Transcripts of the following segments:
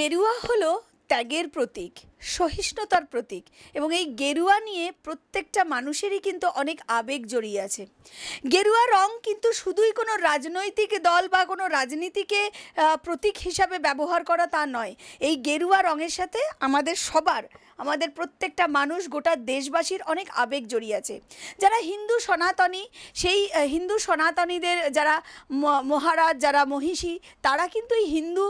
গেরুয়া হলো ত্যাগের প্রতীক, সহিষ্ণুতার প্রতীক এবং এই গেরুয়া নিয়ে প্রত্যেকটা মানুষেরই কিন্তু অনেক আবেগ জড়িয়ে আছে। গেরুয়া রং কিন্তু শুধুই কোনো রাজনৈতিক দল বা কোনো রাজনীতিকে প্রতীক হিসাবে ব্যবহার করা তা নয়। এই গেরুয়া রঙের সাথে আমাদের প্রত্যেকটা মানুষ, গোটা দেশবাসীর অনেক আবেগ জড়িয়ে আছে। যারা হিন্দু সনাতনী, সেই হিন্দু সনাতনীদের যারা মহারাজ, যারা মহিষী, তারা কিন্তু এই হিন্দু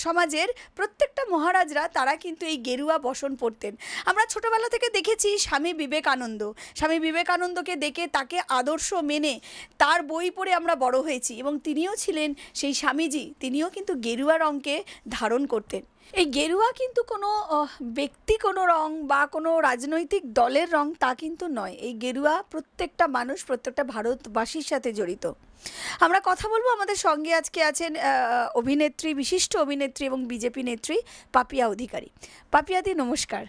সমাজের প্রত্যেকটা মহারাজরা তারা কিন্তু এই গেরুয়া বসন পরতেন। আমরা ছোটোবেলা থেকে দেখেছি স্বামী বিবেকানন্দকে দেখে তাকে আদর্শ মেনে তার বই পড়ে আমরা বড় হয়েছি এবং তিনিও ছিলেন সেই স্বামীজি, তিনিও কিন্তু গেরুয়া রঙকে ধারণ করতেন। এই গেরুয়া কিন্তু কোনো ব্যক্তি, কোনো রং বা কোনো রাজনৈতিক দলের রং তা কিন্তু নয়। এই গেরুয়া প্রত্যেকটা মানুষ, প্রত্যেকটা ভারতবাসীর সাথে জড়িত। আমরা কথা বলবো, আমাদের সঙ্গে আজকে আছেন অভিনেত্রী, বিশিষ্ট অভিনেত্রী এবং বিজেপি নেত্রী পাপিয়া অধিকারী। পাপিয়াদি নমস্কার।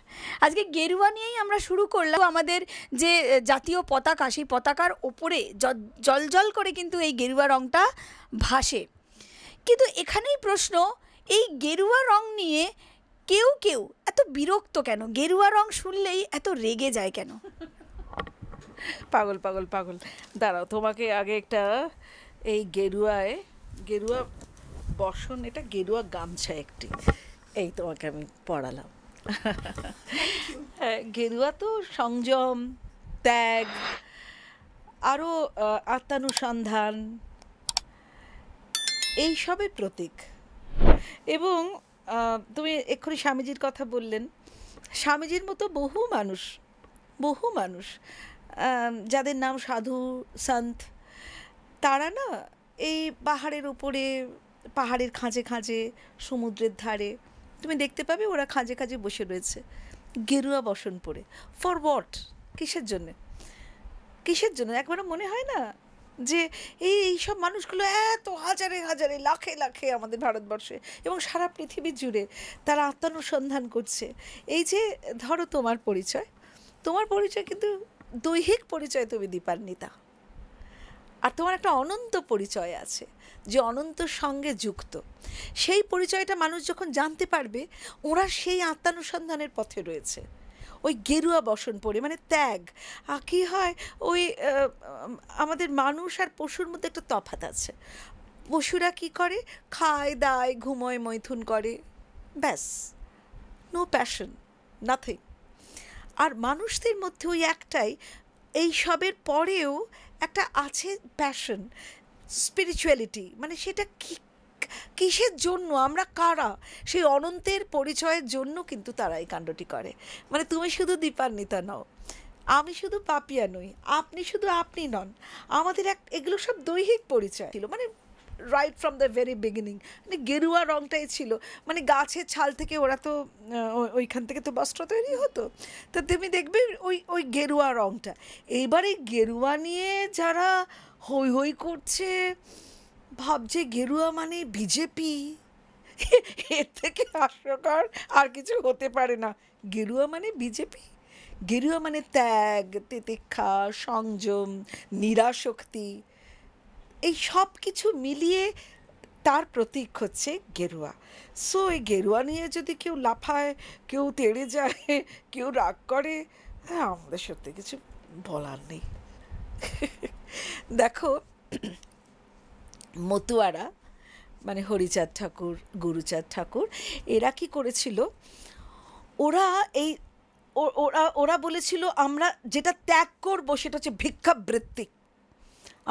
আজকে গেরুয়া নিয়েই আমরা শুরু করলাম। আমাদের যে জাতীয় পতাকা, সেই পতাকার ওপরে জলজল করে কিন্তু এই গেরুয়া রংটা ভাসে। কিন্তু এখানেই প্রশ্ন, এই গেরুয়া রং নিয়ে কেউ এত বিরক্ত কেন? গেরুয়া রং শুনলেই এত রেগে যায় কেন? পাগল পাগল পাগল, দাঁড়াও, তোমাকে আগে একটা এই গেরুয়া বসন, এটা গেরুয়া গামছা একটি, এই তোমাকে আমি পড়ালাম। হ্যাঁ, গেরুয়া তো সংযম, ত্যাগ, আরও আত্মানুসন্ধান, এইসবের প্রতীক। এবং তুমি এক্ষুনি স্বামীজির কথা বললেন, স্বামীজির মতো বহু মানুষ যাদের নাম সাধু সন্ত, তারা না এই পাহাড়ের উপরে, পাহাড়ের খাঁজে সমুদ্রের ধারে তুমি দেখতে পাবে ওরা খাঁজে বসে রয়েছে গেরুয়া বসন পরে। For what? কিসের জন্য? একবারও মনে হয় না যে এই সব মানুষগুলো এত হাজারে লাখে আমাদের ভারতবর্ষে এবং সারা পৃথিবী জুড়ে তারা আত্মানুসন্ধান করছে। এই যে ধরো তোমার পরিচয় কিন্তু দৈহিক পরিচয়, তুমি দীপান্বিতা, আর তোমার একটা অনন্ত পরিচয় আছে যে অনন্তর সঙ্গে যুক্ত। সেই পরিচয়টা মানুষ যখন জানতে পারবে, ওরা সেই আত্মানুসন্ধানের পথে রয়েছে। ওই গেরুয়া বসন পরে, মানে ত্যাগ। কী হয়, ওই আমাদের মানুষ আর পশুর মধ্যে একটা তফাৎ আছে। পশুরা কি করে? খায় দায়, ঘুমোয়, মৈথুন করে, ব্যাস, নো প্যাশন, নাথিং। আর মানুষদের মধ্যে ওই একটাই, এই সবের পরেও একটা আছে প্যাশন, স্পিরিচুয়ালিটি। মানে সেটা কিসের জন্য, আমরা কারা, সেই অনন্তের পরিচয়ের জন্য কিন্তু তারা এই কাণ্ডটি করে। মানে তুমি শুধু দীপান্বিতা নও, আমি শুধু পাপিয়া নই, আপনি শুধু আপনি নন, আমাদের এগুলো সব দৈহিক পরিচয় ছিল। মানে right from the very beginning, মানে গেরুয়া রংটাই ছিল। মানে গাছের ছাল থেকে ওরা তো ওইখান থেকে তো বস্ত্র তৈরি হতো, তো তুমি দেখবে ওই গেরুয়া রংটা। এইবার এই গেরুয়া নিয়ে যারা হই করছে, ভাবছে গেরুয়া মানে বিজেপি, এর থেকে হাস্যকর আর কিছু হতে পারে না। গেরুয়া মানে বিজেপি, গেরুয়া মানে ত্যাগ, তিতিক্ষা, সংযম, নিরাসক্তি, এই সব কিছু মিলিয়ে তার প্রতীক হচ্ছে গেরুয়া। সো এই গেরুয়া নিয়ে যদি কেউ লাফায়, কেউ তেড়ে যায়, কেউ রাগ করে, হ্যাঁ, আমাদের সত্যি কিছু বলার নেই। দেখো, মতুয়ারা মানে হরিচাঁদ ঠাকুর, গুরুচাঁদ ঠাকুর, এরা কি করেছিল, ওরা বলেছিল আমরা যেটা ত্যাগ করব সেটা হচ্ছে ভিক্ষাবৃত্তি,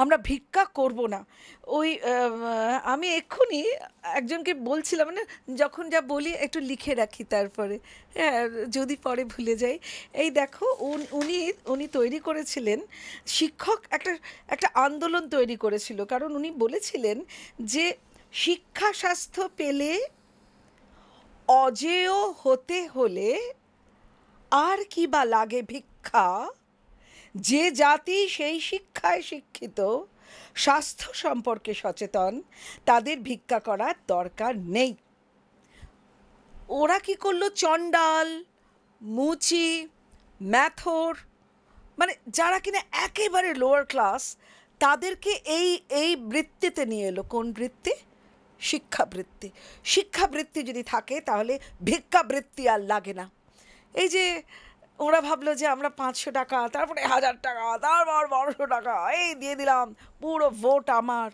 আমরা ভিক্ষা করব না। ওই আমি এক্ষুনি একজনকে বলছিলাম, মানে যখন যা বলি একটু লিখে রাখি, তারপরে হ্যাঁ যদি পরে ভুলে যাই। এই দেখো, উনি তৈরি করেছিলেন, শিক্ষক একটা আন্দোলন তৈরি করেছিল, কারণ উনি বলেছিলেন যে শিক্ষা স্বাস্থ্য পেলে অজেয় হতে হলে আর কি বা লাগে ভিক্ষা, যে জাতি সেই শিক্ষায় শিক্ষিত, স্বাস্থ্য সম্পর্কে সচেতন, তাদের ভিক্ষা করার দরকার নেই। ওরা কি করলো, চণ্ডাল, মুচি, ম্যাথর, মানে যারা কিনা একেবারে লোয়ার ক্লাস, তাদেরকে এই বৃত্তিতে নিয়ে এলো। কোন বৃত্তি? শিক্ষাবৃত্তি। শিক্ষাবৃত্তি যদি থাকে তাহলে ভিক্ষাবৃত্তি আর লাগে না। এই যে ওরা ভাবলো যে আমরা 500 টাকা, তারপরে 1000 টাকা, তারপর 1200 টাকা এই দিয়ে দিলাম, পুরো ভোট আমার।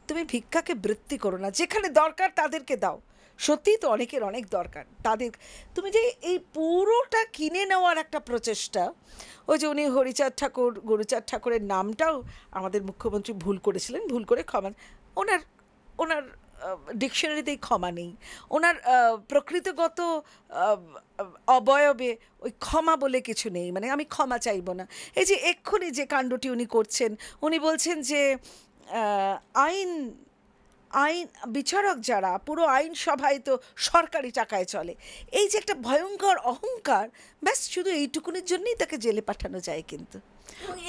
তুমি ভিক্ষাকে বৃত্তি করো না, যেখানে দরকার তাদেরকে দাও। সত্যিই তো অনেকের অনেক দরকার, তাদের তুমি যে এই পুরোটা কিনে নেওয়ার একটা প্রচেষ্টা, ওই যে উনি হরিচাঁদ ঠাকুর, গুরুচাঁদ ঠাকুরের নামটাও আমাদের মুখ্যমন্ত্রী ভুল করেছিলেন, ভুল করে ক্ষমা, ওনার ওনার ডিকশনারিতেই ক্ষমা নেই, ওনার প্রকৃতিগত অবয়বে ওই ক্ষমা বলে কিছু নেই, মানে আমি ক্ষমা চাইব না। এই যে এক্ষুনি যে কাণ্ডটি উনি করছেন, উনি বলছেন যে আইন আইন বিচারক যারা, পুরো আইনসভায় তো সরকারি টাকায় চলে। এই যে একটা ভয়ঙ্কর অহংকার, ব্যাস শুধু এইটুকুনির জন্যই তাকে জেলে পাঠানো যায়। কিন্তু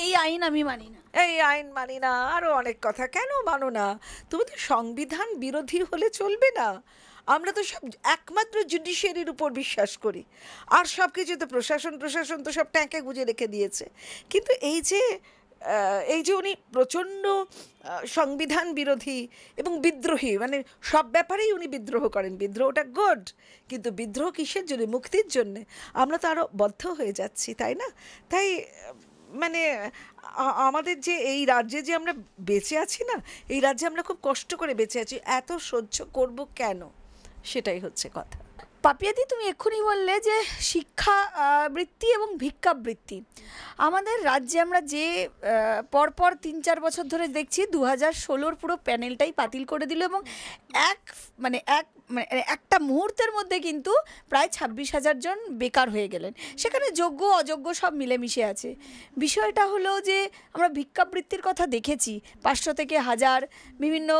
এই আইন আমি মানি না, এই আইন মানি না, আরও অনেক কথা। কেন মানো না? তুমি তো সংবিধান বিরোধী হলে চলবে না। আমরা তো সব একমাত্র জুডিশিয়ারির উপর বিশ্বাস করি, আর সব কিছু তো প্রশাসন তো সব ট্যাঁকে গুঁজে রেখে দিয়েছে। কিন্তু এই যে উনি প্রচণ্ড সংবিধান বিরোধী এবং বিদ্রোহী, মানে সব ব্যাপারেই উনি বিদ্রোহ করেন। বিদ্রোহটা গুড, কিন্তু বিদ্রোহ কিসের জন্য? মুক্তির জন্যে। আমরা তো আরও বদ্ধ হয়ে যাচ্ছি, তাই না? তাই মানে আমাদের যে এই রাজ্যে যে আমরা বেঁচে আছি না, এই রাজ্যে আমরা খুব কষ্ট করে বেঁচে আছি, এত সহ্য করব কেন? সেটাই হচ্ছে কথা। পাপিয়াদি, তুমি এক্ষুনি বললে যে শিক্ষা বৃত্তি এবং ভিক্ষাবৃত্তি আমাদের রাজ্যে আমরা যে পরপর 3-4 বছর ধরে দেখছি, 2016 পুরো প্যানেলটাই বাতিল করে দিল, এবং একটা মুহূর্তের মধ্যে কিন্তু প্রায় 26,000 জন বেকার হয়ে গেলেন। সেখানে যোগ্য অযোগ্য সব মিলেমিশে আছে। বিষয়টা হলো যে আমরা ভিক্ষাবৃত্তির কথা দেখেছি, 500 থেকে 1000, বিভিন্ন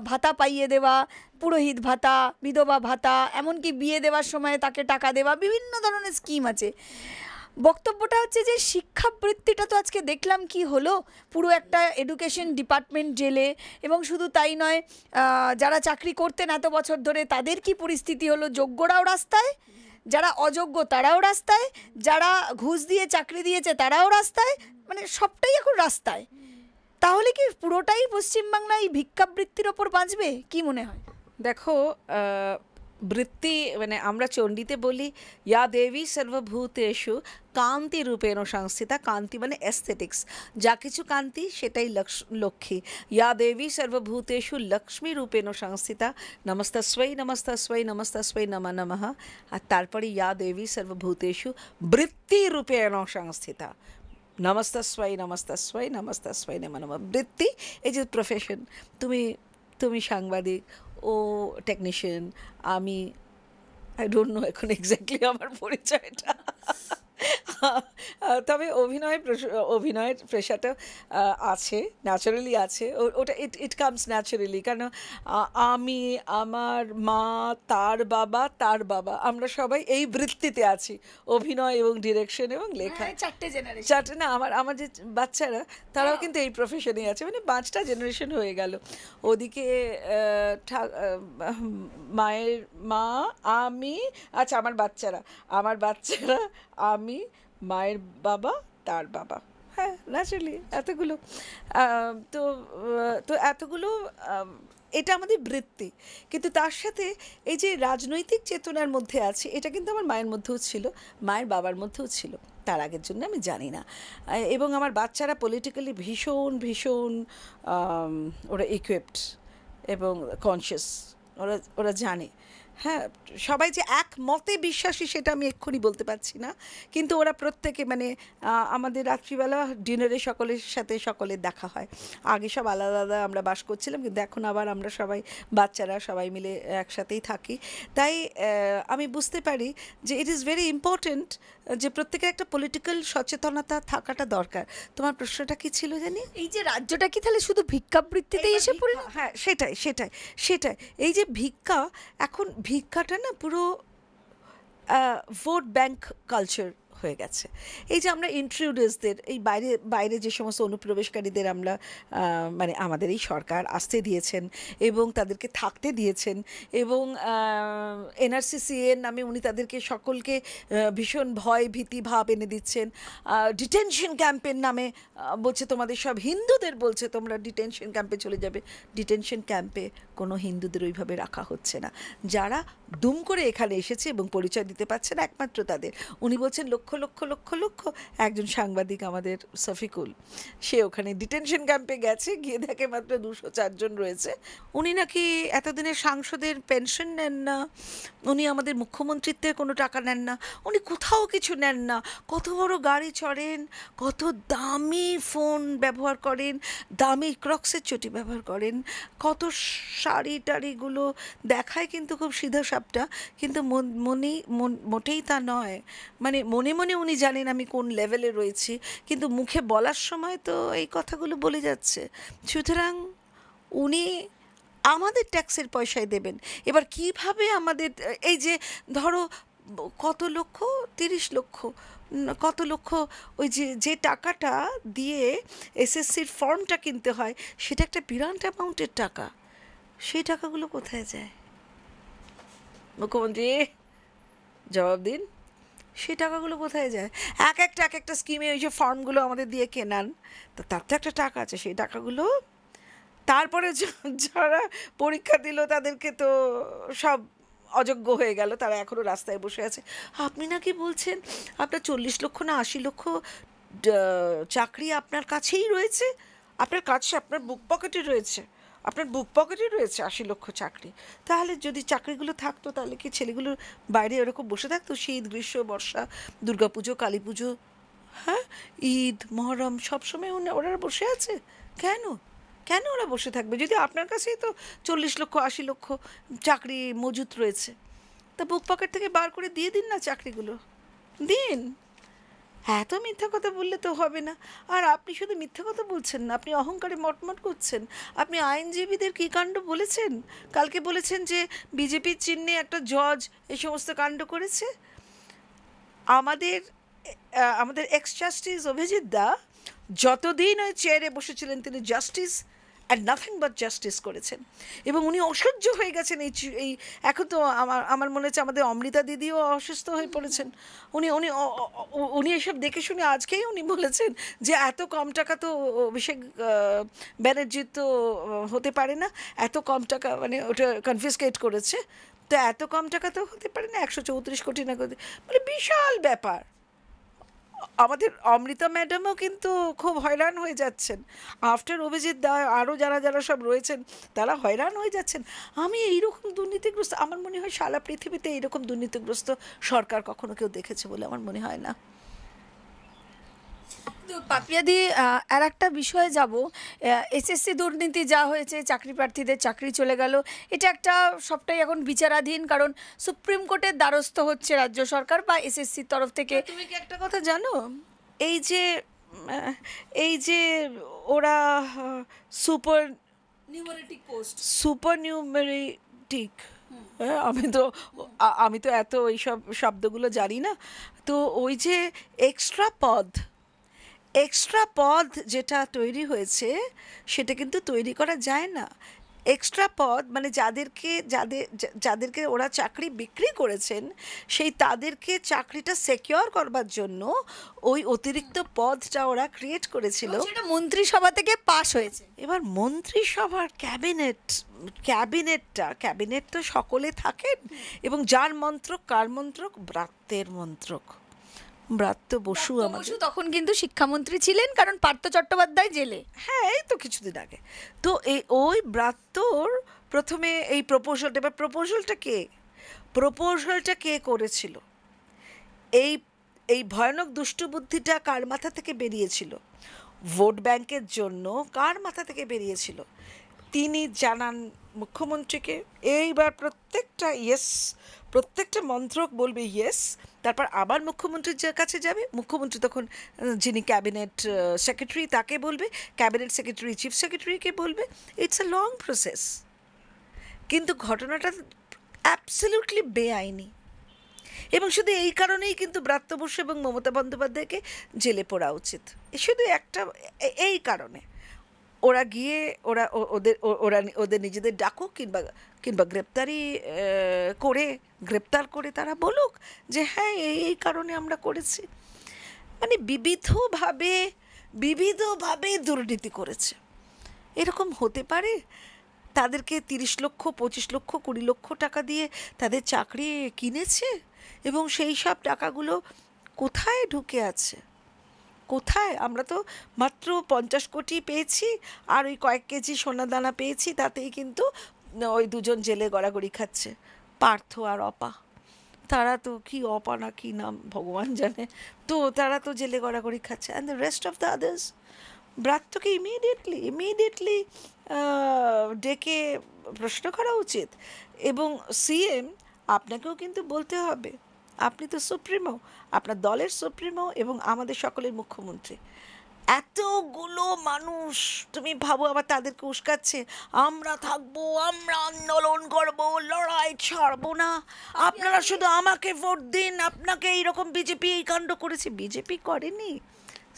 ভাতা পাইয়ে দেওয়া, পুরোহিত ভাতা, বিধবা ভাতা, এমনকি বিয়ে দেওয়ার সময় তাকে টাকা দেওয়া, বিভিন্ন ধরনের স্কিম আছে। বক্তব্যটা হচ্ছে যে শিক্ষাবৃত্তিটা তো আজকে দেখলাম কি হলো, পুরো একটা এডুকেশন ডিপার্টমেন্ট জেলে। এবং শুধু তাই নয়, যারা চাকরি করতেন এত বছর ধরে তাদের কি পরিস্থিতি হলো, যোগ্যরাও রাস্তায়, যারা অযোগ্য তারাও রাস্তায়, যারা ঘুষ দিয়ে চাকরি দিয়েছে তারাও রাস্তায়, মানে সবটাই এখন রাস্তায়। তাহলে কি পুরোটাই পশ্চিমবাংলা এই ভিক্ষাবৃত্তির ওপর বাঁচবে? কি মনে হয়? দেখো, বৃত্তি মানে আমরা চণ্ডীতে বলি, ইয়া দেবী সর্বভূতেষু কান্তি রূপেণ সংস্থিতা। কান্তি মানে অ্যাস্থেটিক্স, যা কিছু কান্তি সেটাই লক্ষ্মী। ইয়া দেবী সর্বভূতেষু লক্ষ্মী রূপেণ সংস্থিতা, নমস্তস্বৈ নমস্তস্বৈ নমস্তস্বৈ নমঃ নমঃ। আর তারপরে ইয়া দেবী সর্বভূতেষু বৃত্তি রূপেণ সংস্থিতা, নমস্তস্বৈ নমস্তস্বৈ নমস্তস্বৈ নমঃ নমঃ। বৃত্তি, এই যে প্রফেশন, তুমি সাংবাদিক, ও টেকনিশিয়ান, আমি আই ডোন্ট নো এখন এক্স্যাক্টলি আমার পরিচয়টা, তবে অভিনয়ের পেশাটা আছে, ন্যাচারালি আছে, ওটা ইট কামস ন্যাচারালি। কারণ আমি, আমার মা, তার বাবা, আমরা সবাই এই বৃত্তিতে আছি, অভিনয় এবং ডিরেকশন এবং লেখা। 4টে না, আমার যে বাচ্চারা তারাও কিন্তু এই প্রফেশনেই আছে, মানে 5টা জেনারেশন হয়ে গেল। ওদিকে মায়ের মা, আমি, আচ্ছা আমার বাচ্চারা, আমি, মায়ের বাবা, তার বাবা, হ্যাঁ ন্যাচারালি এতগুলো। তো এতগুলো, এটা আমাদের বৃত্তি। কিন্তু তার সাথে এই যে রাজনৈতিক চেতনার মধ্যে আছে, এটা কিন্তু আমার মায়ের মধ্যেও ছিল, মায়ের বাবার মধ্যেও ছিল, তার আগের জন্য আমি জানি না। এবং আমার বাচ্চারা পলিটিক্যালি ভীষণ ওরা ইকুইপড এবং কনসিয়াস, ওরা জানে। হ্যাঁ, সবাই যে এক মতে বিশ্বাসী সেটা আমি এক্ষুনি বলতে পারছি না, কিন্তু ওরা প্রত্যেকে, মানে আমাদের রাত্রিবেলা ডিনারে সকলের দেখা হয়। আগে সব আলাদা আলাদা আমরা বাস করছিলাম, কিন্তু এখন আবার আমরা বাচ্চারা সবাই মিলে একসাথেই থাকি। তাই আমি বুঝতে পারি যে ইট ইজ ভেরি ইম্পর্টেন্ট যে প্রত্যেকের একটা পলিটিক্যাল সচেতনতা থাকাটা দরকার। তোমার প্রশ্নটা কি ছিল জানি? এই যে রাজ্যটা কি তাহলে শুধু ভিক্ষাবৃত্তিতেই এসে পড়ে? হ্যাঁ, সেটাই। এই যে ভিক্ষাটা না পুরো ভোট ব্যাংক কালচার হয়ে গেছে। এই যে আমরা ইন্ট্রুডার্সদের, এই বাইরে বাইরে যে সমস্ত অনুপ্রবেশকারীদের আমরা মানে আমাদের এই সরকার আসতে দিয়েছেন এবং তাদেরকে থাকতে দিয়েছেন, এবং এনআরসিসিএর নামে উনি তাদেরকে সকলকে ভীষণ ভয় ভীতি ভাব এনে দিচ্ছেন। ডিটেনশন ক্যাম্পের নামে বলছে তোমাদের সব হিন্দুদের বলছে তোমরা ডিটেনশন ক্যাম্পে চলে যাবে। ডিটেনশন ক্যাম্পে কোনো হিন্দুদের ওইভাবে রাখা হচ্ছে না। যারা দুম করে এখানে এসেছে এবং পরিচয় দিতে পারছে না একমাত্র তাদের। উনি বলছেন লক্ষ লক্ষ লক্ষ লক্ষ। একজন সাংবাদিক আমাদের শফিকুল, সে ওখানে ডিটেনশন ক্যাম্পে গেছে, গিয়ে দেখে মাত্র 204 জন রয়েছে। উনি নাকি এতদিনের সাংসদের পেনশন নেন না, উনি আমাদের মুখ্যমন্ত্রীত্বের কোনো টাকা নেন না, উনি কোথাও কিছু নেন না। কত বড় গাড়ি চড়েন, কত দামি ফোন ব্যবহার করেন, দামি ক্রক্সের চটি ব্যবহার করেন, কত শাড়ি টাড়িগুলো দেখায় কিন্তু খুব সিধা সাপটা, কিন্তু মোটেই তা নয়। মানে মনে মনে উনি জানেন আমি কোন লেভেলে রয়েছি, কিন্তু মুখে বলার সময় তো এই কথাগুলো বলে যাচ্ছে। সুতরাং উনি আমাদের ট্যাক্সের পয়সায় দেবেন। এবার কিভাবে আমাদের এই যে ধরো কত লক্ষ, 30 লক্ষ, কত লক্ষ, ওই যে টাকাটা দিয়ে এসএসসির ফর্মটা কিনতে হয়, সেটা একটা বিরাট অ্যামাউন্টের টাকা। সেই টাকাগুলো কোথায় যায়? মুখ্যমন্ত্রী জবাব দিন, সেই টাকাগুলো কোথায় যায়? এক একটা স্কিমে ওই যে ফর্মগুলো আমাদের দিয়ে কেনান, তো তার তো একটা টাকা আছে। সেই টাকাগুলো তারপরে যারা পরীক্ষা দিল তাদেরকে তো সব অযোগ্য হয়ে গেল, তারা এখনও রাস্তায় বসে আছে। আপনি নাকি বলছেন আপনার 40 লক্ষ না 80 লক্ষ চাকরি আপনার কাছেই রয়েছে, আপনার কাছে, আপনার বুক পকেটে রয়েছে, আপনার বুক পকেটে রয়েছে 80 লক্ষ চাকরি। তাহলে যদি চাকরিগুলো থাকতো তাহলে কি ছেলেগুলো বাইরে এরকম বসে থাকতো শীত গ্রীষ্ম বর্ষা, দুর্গাপুজো কালী পুজো, হ্যাঁ, ঈদ মহরম, সবসময় ওরা বসে আছে? কেন কেন ওরা বসে থাকবে যদি আপনার কাছেই তো 40 লক্ষ 80 লক্ষ চাকরি মজুত রয়েছে? তা বুক পকেট থেকে বার করে দিয়ে দিন না চাকরিগুলো, দিন। এত মিথ্যা কথা বললে তো হবে না। আর আপনি শুধু মিথ্যা কথা বলছেন না, আপনি অহংকারে মটমট করছেন। আপনি আইনজীবীদের কী কাণ্ড বলেছেন, কালকে বলেছেন যে বিজেপির চিহ্নে একটা জজ এই সমস্ত কাণ্ড করেছে। আমাদের এক্স জাস্টিস অভিজিৎ দা যতদিন ওই চেয়ারে বসেছিলেন তিনি justice and nothing but justice করেছেন, এবং উনি অসহ্য হয়ে গেছেন। এই এখন তো আমার মনে হচ্ছে আমাদের অমৃতা দিদিও অসুস্থ হয়ে পড়েছেন। উনি উনি উনি এসব দেখে শুনে আজকেই উনি বলেছেন যে এত কম টাকা তো অভিষেক ব্যানার্জির তো হতে পারে না, এত কম টাকা, মানে ওটা কনফিসকেট করেছে, তো এত কম টাকা তো হতে পারে না, 134 কোটি না, মানে বিশাল ব্যাপার। আমাদের অমৃতা ম্যাডামও কিন্তু খুব হয়রান হয়ে যাচ্ছেন, আফটার অভিজিৎ দা আরও যারা যারা সব রয়েছেন তারা হয়রান হয়ে যাচ্ছেন। আমি এইরকম দুর্নীতিগ্রস্ত, আমার মনে হয় সারা পৃথিবীতে এইরকম দুর্নীতিগ্রস্ত সরকার কখনো কেউ দেখেছে বলে আমার মনে হয় না। তো পাপিয়াদি, আর একটা বিষয়ে যাব। এসএসসি দুর্নীতি যা হয়েছে, চাকরি প্রার্থীদের চাকরি চলে গেল, এটা একটা সবটাই এখন বিচারাধীন, কারণ সুপ্রিম কোর্টের দ্বারস্থ হচ্ছে রাজ্য সরকার বা এসএসসির তরফ থেকে। তুমি কি একটা কথা জানো, এই যে ওরা সুপার নিউমেরিটিক, আমি তো এত এইসব শব্দগুলো জানি না। তো ওই যে এক্সট্রা পদ যেটা তৈরি হয়েছে সেটা কিন্তু তৈরি করা যায় না। এক্সট্রা পদ মানে যাদেরকে ওরা চাকরি বিক্রি করেছেন, তাদেরকে চাকরিটা সিকিউর করবার জন্য ওই অতিরিক্ত পদটা ওরা ক্রিয়েট করেছিল। সেটা মন্ত্রিসভা থেকে পাস হয়েছে। এবার মন্ত্রিসভার ক্যাবিনেট তো সকলে থাকেন, এবং যার মন্ত্রক, কার মন্ত্রক? ব্রাত্যের মন্ত্রক। ব্রাত্য বসু আমাদের তখন কিন্তু শিক্ষামন্ত্রী ছিলেন, কারণ পার্থ চট্টোপাধ্যায় জেলে। হ্যাঁ, এই তো কিছুদিন আগে। তো ওই ব্রাত্যর প্রথমে এই প্রপোজালটা, এবার প্রপোজালটা কে করেছিল? এই ভয়ানক দুষ্টু বুদ্ধিটা কার মাথা থেকে বেরিয়েছিল? ভোট ব্যাংকের জন্য কার মাথা থেকে বেরিয়েছিল? তিনি জানান মুখ্যমন্ত্রীকে। এইবার প্রত্যেকটা মন্ত্রক বলবে ইয়েস, তারপর আবার মুখ্যমন্ত্রীর কাছে যাবে, মুখ্যমন্ত্রী তখন যিনি ক্যাবিনেট সেক্রেটারি তাকে বলবে, ক্যাবিনেট সেক্রেটারি চিফ সেক্রেটারিকে বলবে। It's a long process. কিন্তু ঘটনাটা অ্যাবসলিউটলি বেআইনি। এবং শুধু এই কারণেই কিন্তু ব্রাত্য বসু এবং মমতা বন্দ্যোপাধ্যায়কে জেলে পড়া উচিত, শুধু একটা এই কারণে। ওরা গিয়ে ওদের নিজেদের ডাকুক, কিংবা কিংবা গ্রেপ্তার করে তারা বলুক যে হ্যাঁ এই কারণে আমরা করেছি। মানে বিবিধভাবে দুর্নীতি করেছে। এরকম হতে পারে? তাদেরকে 30 লক্ষ 25 লক্ষ 20 লক্ষ টাকা দিয়ে তাদের চাকরি কিনেছে, এবং সেই সব টাকাগুলো কোথায় ঢুকে আছে? কোথায়? আমরা তো মাত্র 50 কোটি পেয়েছি, আর ওই কয়েক কেজি সোনাদানা পেয়েছি, তাতেই কিন্তু ওই দুজন জেলে গড়াগড়ি খাচ্ছে, পার্থ আর অপা। তারা তো কি অপা না কি নাম ভগবান জানে, তো তারা তো জেলে গড়াগড়ি খাচ্ছে। And the rest of the others. ব্রাত্যকে ইমিডিয়েটলি ডেকে প্রশ্ন করা উচিত। এবং সিএম, আপনাকেও কিন্তু বলতে হবে, আপনি তো সুপ্রিমো, আপনার দলের সুপ্রিমো এবং আমাদের সকলের মুখ্যমন্ত্রী। এতগুলো মানুষ, তুমি ভাবো, আবার তাদেরকে উস্কাচ্ছে, আমরা থাকবো, আমরা আন্দোলন করবো, লড়াই ছাড়বো না, আপনারা শুধু আমাকে ভোট দিন, আপনাকে এইরকম বিজেপি এই কাণ্ড করেছে। বিজেপি করেনি,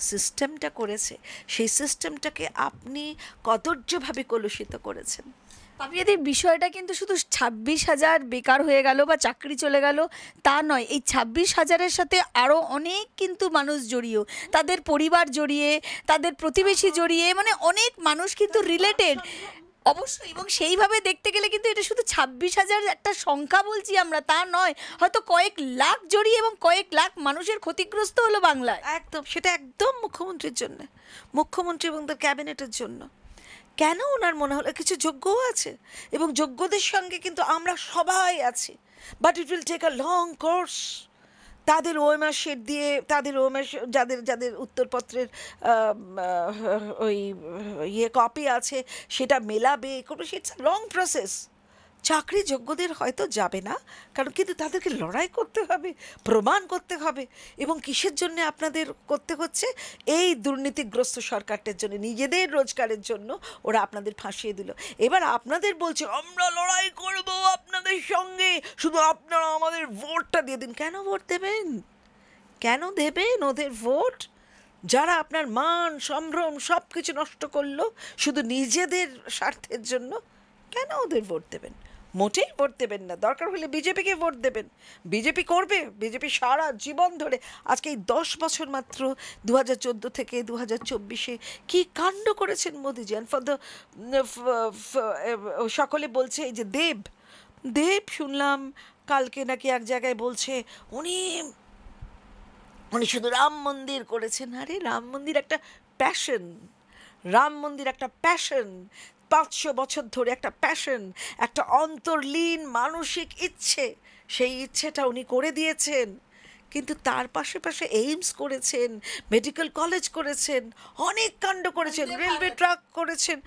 সিস্টেমটা করেছে। সেই সিস্টেমটাকে আপনি কদর্যভাবে কলুষিত করেছেন। পাপিয়াদি, বিষয়টা কিন্তু শুধু 26,000 বেকার হয়ে গেল বা চাকরি চলে গেল তা নয়। এই 26,000-এর সাথে আরও অনেক কিন্তু মানুষ জড়িয়ে, তাদের পরিবার জড়িয়ে, তাদের প্রতিবেশী জড়িয়ে, মানে অনেক মানুষ কিন্তু রিলেটেড অবশ্যই। এবং সেইভাবে দেখতে গেলে কিন্তু এটা শুধু 26,000 একটা সংখ্যা বলছি আমরা, তা নয়, হয়তো কয়েক লাখ জড়িয়ে এবং কয়েক লাখ মানুষের ক্ষতিগ্রস্ত হলো বাংলায়। একদম, সেটা একদম মুখ্যমন্ত্রীর জন্য, মুখ্যমন্ত্রী এবং তার ক্যাবিনেটের জন্য। কেন ওনার মনে হলো কিছু যোগ্যও আছে, এবং যোগ্যদের সঙ্গে কিন্তু আমরা সবাই আছি, but it will take a long course. তাদের ওএমআর শিট দিয়ে, তাদের ওএমআর যাদের উত্তরপত্রের ওই কপি আছে, সেটা মেলাবে, করবে, ইটস আ লং প্রসেস। চাকরি যোগ্যদের হয়তো যাবে না, কারণ কিন্তু তাদেরকে লড়াই করতে হবে, প্রমাণ করতে হবে। এবং কিসের জন্য আপনাদের করতে হচ্ছে? এই দুর্নীতিগ্রস্ত সরকারটার জন্য, নিজেদের রোজগারের জন্য ওরা আপনাদের ফাঁসিয়ে দিল। এবার আপনাদের বলছে আমরা লড়াই করব আপনাদের সঙ্গে, শুধু আপনারা আমাদের ভোটটা দিয়ে দিন। কেন ভোট দেবেন? কেন দেবেন ওদের ভোট? যারা আপনার মান সম্ভ্রম সব কিছু নষ্ট করলো শুধু নিজেদের স্বার্থের জন্য, কেন ওদের ভোট দেবেন? মোটেই ভোট দেবেন না। দরকার হলে বিজেপিকে ভোট দেবেন, বিজেপি করবে। বিজেপি সারা জীবন ধরে, আজকে এই 10 বছর মাত্র, 2014 থেকে 2024-এ কী কাণ্ড করেছেন মোদিজি। অ্যান্ড ফর দ্য সকলে বলছে এই যে দেব শুনলাম কালকে নাকি এক জায়গায় বলছে উনি শুধু রাম মন্দির করেছেন। আরে রাম মন্দির একটা প্যাশন, রাম মন্দির একটা প্যাশন, 500 বছর ধরে একটা প্যাশন, একটা অন্তর্লীন মানসিক ইচ্ছে। সেই ইচ্ছেটা উনি করে দিয়েছেন, কিন্তু তার পাশে এইমস করেছেন, মেডিকেল কলেজ করেছেন, অনেক কাণ্ড করেছেন, রেলওয়ে ট্র্যাক করেছেন।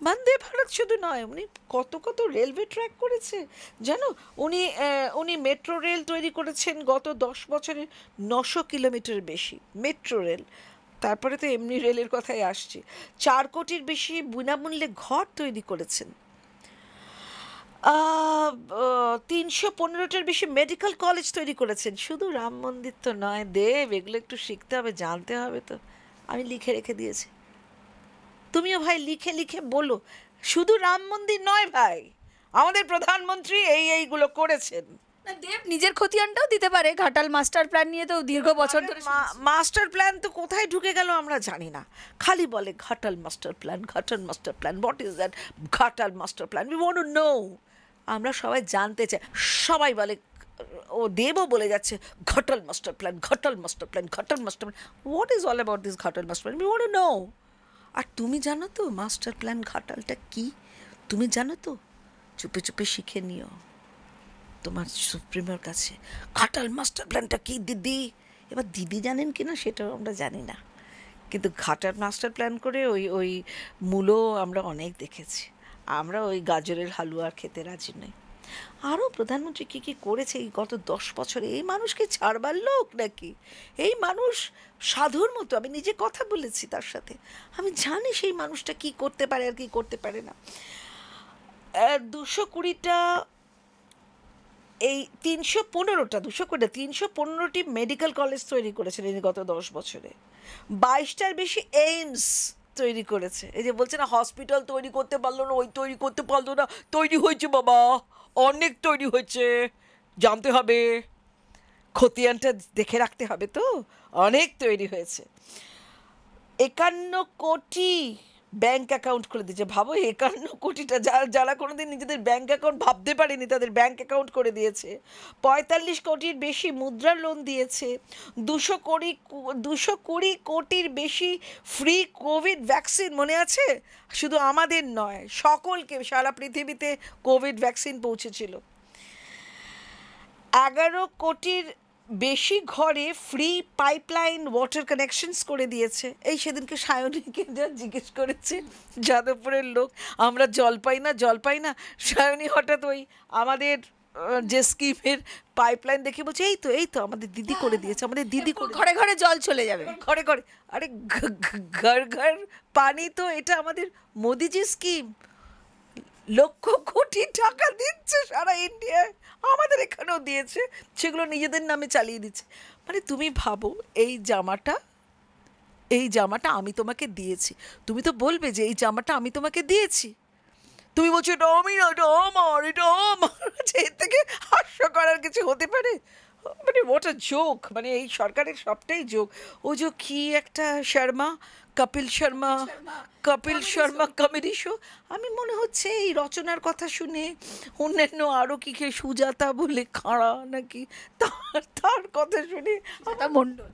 বন্দে ভারত শুধু নয়, উনি কত রেলওয়ে ট্র্যাক করেছে জানো। উনি মেট্রো রেল তৈরি করেছেন গত 10 বছরে 900 কিলোমিটার বেশি মেট্রো রেল। তারপরে তো এমনি রেলের কথাই আসছে। 4 কোটির বেশি বিনামূল্যে ঘর তৈরি করেছেন, 315টার বেশি মেডিকেল কলেজ তৈরি করেছেন। শুধু রাম মন্দির তো নয় দেব, এগুলো একটু শিখতে হবে, জানতে হবে। তো আমি লিখে রেখে দিয়েছি, তুমিও ভাই লিখে বলো, শুধু রাম মন্দির নয় ভাই, আমাদের প্রধানমন্ত্রী এইগুলো করেছেন। দেব নিজের খতিয়ানটাও দিতে পারে। ঘাটাল মাস্টার প্ল্যান নিয়ে তো দীর্ঘ বছর ধরে মাস্টার প্ল্যান তো কোথায় ঢুকে গেল আমরা জানি না, খালি বলে Ghatal master plan, Ghatal master plan. What is that Ghatal master plan? We want to no. আমরা সবাই জানতে চাই। সবাই বলে, ও দেবও বলে যাচ্ছে Ghatal master plan, Ghatal master plan, Ghatal master plan. What is all about this Ghatal master plan? We want to know. আর তুমি জানো তো মাস্টার প্ল্যান ঘাটালটা কি? তুমি জানো তো? চুপে শিখে নিও তোমার সুপ্রিমোর কাছে, ঘাটাল মাস্টার প্ল্যানটা কি দিদি। এবার দিদি জানেন কি না সেটাও আমরা জানি না, কিন্তু ঘাটাল মাস্টার প্ল্যান করে ওই মূলো আমরা অনেক দেখেছি। আমরা ওই গাজরের হালুয়া খেতে রাজি নই। আরও প্রধানমন্ত্রী কী করেছে এই গত 10 বছরে। এই মানুষকে ছাড়বার লোক নাকি? এই মানুষ সাধুর মতো। আমি নিজে কথা বলেছি তার সাথে, আমি জানি সেই মানুষটা কি করতে পারে আর কি করতে পারে না। 220টা এই 315টা 315টি মেডিকেল কলেজ তৈরি করেছেন এই গত 10 বছরে। 22টার বেশি এইমস তৈরি করেছে। এই যে বলছে না হসপিটাল তৈরি করতে পারলো না, ওই তৈরি করতে পারলো না, তৈরি হয়েছে বাবা, অনেক তৈরি হয়েছে, জানতে হবে, খতিয়ানটা দেখে রাখতে হবে, তো অনেক তৈরি হয়েছে। 51 কোটি ব্যাংক অ্যাকাউন্ট খুলে দিয়েছে। ভাবো 51 কোটিটা, যারা কোনোদিন নিজেদের ব্যাংক অ্যাকাউন্ট ভাবতে পারেনি তাদের ব্যাংক অ্যাকাউন্ট করে দিয়েছে। 45 কোটির বেশি মুদ্রা লোন দিয়েছে। 220 কোটির বেশি ফ্রি কোভিড ভ্যাকসিন, মনে আছে? শুধু আমাদের নয়, সকলকে, সারা পৃথিবীতে কোভিড ভ্যাকসিন পৌঁছেছিল। 11 কোটির বেশি ঘরে ফ্রি পাইপলাইন ওয়াটার কানেকশনস করে দিয়েছে। এই সেদিনকে সায়নীকে যা জিজ্ঞেস করেছে যাদবপুরের লোক, আমরা জল পাই না, জল পাই না, সায়নী হঠাৎ ওই আমাদের যে স্কিমের পাইপলাইন দেখে বলছে এই তো আমাদের দিদি করে দিয়েছে, আমাদের দিদি করে, ঘরে ঘরে জল চলে যাবে, ঘরে ঘরে। আরে ঘর ঘর পানি, তো এটা আমাদের মোদিজি স্কিম, লক্ষ কোটি টাকা দিচ্ছে সারা ইন্ডিয়ায়, আমাদের এখানেও দিয়েছে, সেগুলো নিজেদের নামে চালিয়ে দিচ্ছে। মানে তুমি ভাবো, এই জামাটা আমি তোমাকে দিয়েছি, তুমি তো বলবে যে এই জামাটা আমি তোমাকে দিয়েছি, তুমি বলছো এটা আমি না, এটা আমার, এটা আমার। এর থেকে হাস্য করার কিছু হতে পারে? মানে হোয়াট আ জোক, মানে এই সরকারের সবটাই জোক। ও যে কি একটা শর্মা, কপিল শর্মা কমেডি শো। আমি মনে হচ্ছে এই রচনার কথা শুনে অন্যান্য আরও কি সুজাতা বলে খাঁড়া নাকি, তার কথা শুনে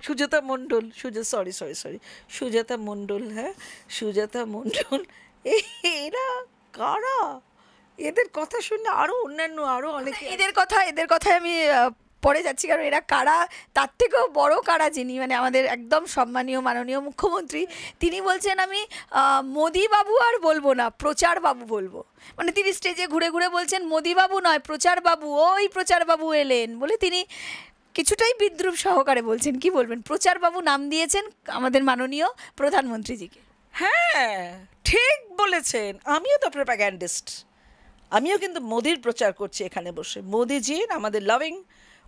সুজাতা মণ্ডল, সুজাতা মণ্ডল, হ্যাঁ সুজাতা মণ্ডল, এরা কারা? এদের কথা শুনে আরো অন্যান্য আরো অনেকে, এদের কথায় আমি পড়ে যাচ্ছি, কারণ এরা কারা, তার থেকেও বড় কারা যিনি, মানে আমাদের একদম সম্মানীয় মাননীয় মুখ্যমন্ত্রী, তিনি বলছেন আমি মোদি বাবু আর বলবো না, প্রচার বাবু বলবো। মানে তিনি স্টেজে ঘুরে ঘুরে বলছেন মোদি বাবু নয়, প্রচার বাবু, ওই প্রচার বাবু এলেন বলে তিনি কিছুটাই বিদ্রুপ সহকারে বলছেন। কি বলবেন? প্রচার বাবু নাম দিয়েছেন আমাদের মাননীয় প্রধানমন্ত্রীজিকে। হ্যাঁ ঠিক বলেছেন, আমিও তো প্রোপাগ্যান্ডিস্ট, আমিও কিন্তু মোদির প্রচার করছি এখানে বসে। মোদিজি আমাদের লাভিং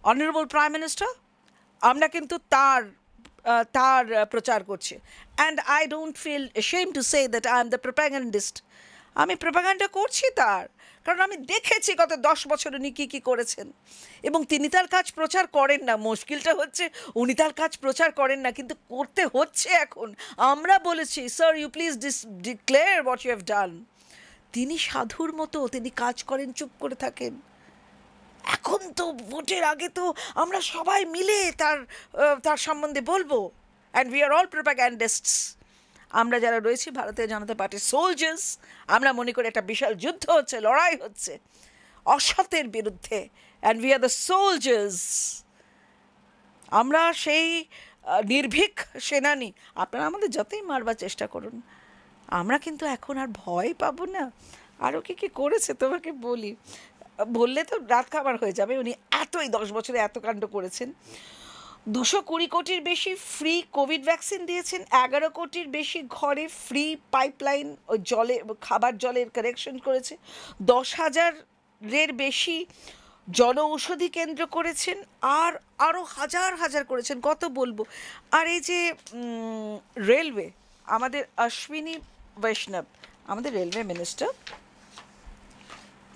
অনারেবল প্রাইম মিনিস্টার, আমরা কিন্তু তার প্রচার করছি। And I don't feel ashamed to say that I am the propagandist. আমি প্রোপাগ্যান্ডা করছি তার, কারণ আমি দেখেছি গত 10 বছর উনি কী করেছেন, এবং তিনি তার কাজ প্রচার করেন না। মুশকিলটা হচ্ছে উনি তার কাজ প্রচার করেন না, কিন্তু করতে হচ্ছে এখন। আমরা বলেছি sir you please declare what you have done. তিনি সাধুর মতো তিনি কাজ করেন, চুপ করে থাকেন। এখন তো ভোটের আগে তো আমরা সবাই মিলে তার সম্বন্ধে বলবো। And we are all propagandists. আমরা যারা রয়েছি ভারতীয় জনতা পার্টির সোলজার্স, আমরা মনে করি একটা বিশাল যুদ্ধ হচ্ছে, লড়াই হচ্ছে অসতের বিরুদ্ধে, and we are the soldiers. আমরা সেই নির্ভীক সেনানী। আপনারা আমাদের যতই মারবার চেষ্টা করুন, আমরা কিন্তু এখন আর ভয় পাবো না। আরও কী করেছে তোমাকে বললে তো রাত খাবার হয়ে যাবে। উনি এই 10 বছরে এত কাণ্ড করেছেন। 220 কোটির বেশি ফ্রি কোভিড ভ্যাকসিন দিয়েছেন। 11 কোটির বেশি ঘরে ফ্রি পাইপলাইন, ওই জলে খাবার জলের কানেকশন করেছে। 10,000-এর বেশি জনঔষধি কেন্দ্র করেছেন, আর আরও হাজার করেছেন, কত বলবো। আর এই যে রেলওয়ে, আমাদের অশ্বিনী বৈষ্ণব, আমাদের রেলওয়ে মিনিস্টার,